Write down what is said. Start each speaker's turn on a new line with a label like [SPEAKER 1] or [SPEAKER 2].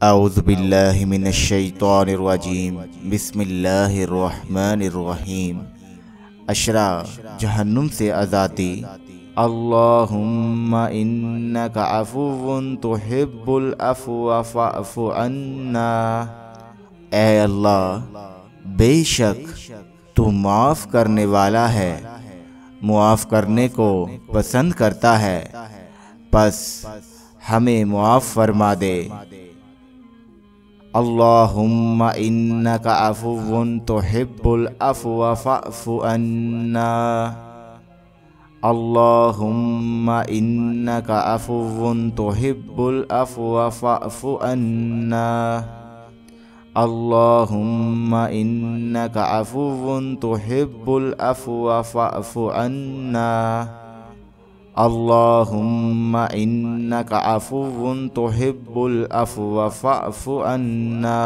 [SPEAKER 1] औज़ुबिल्लाहि मिनश्शैतानिर्रजीम बिस्मिल्लाहिर्रहमानिर्रहीम। अशरा जहन्नुम से आज़ादी। अल्लाहुम्मा इन्नका अफ़ुव्वुन तुहिब्बुल अफ़्व फ़अफ़ु अन्ना। ए अल्लाह, बेशक तू माफ़ करने वाला है, मुआफ़ करने को पसंद करता है, बस हमें मुआफ़ फरमा दे। अल्लाहुम्मा इन्नका अफ़ुव्वुन तुहिब्बुल अफ़्व फ़अफ़ु अन्ना। अल्लाहुम्मा इन्नका अफ़ुव्वुन तुहिब्बुल अफ़्व फ़अफ़ु अन्ना। अल्लाहुम्मा इन्नका अफ़ुव्वुन तुहिब्बुल अफ़्व फ़अफ़ु अन्ना। अल्लाहुम्मा इन्नका अफ़ुव्वुन तुहिब्बुल अफ़्व फ़अफ़ु अन्ना।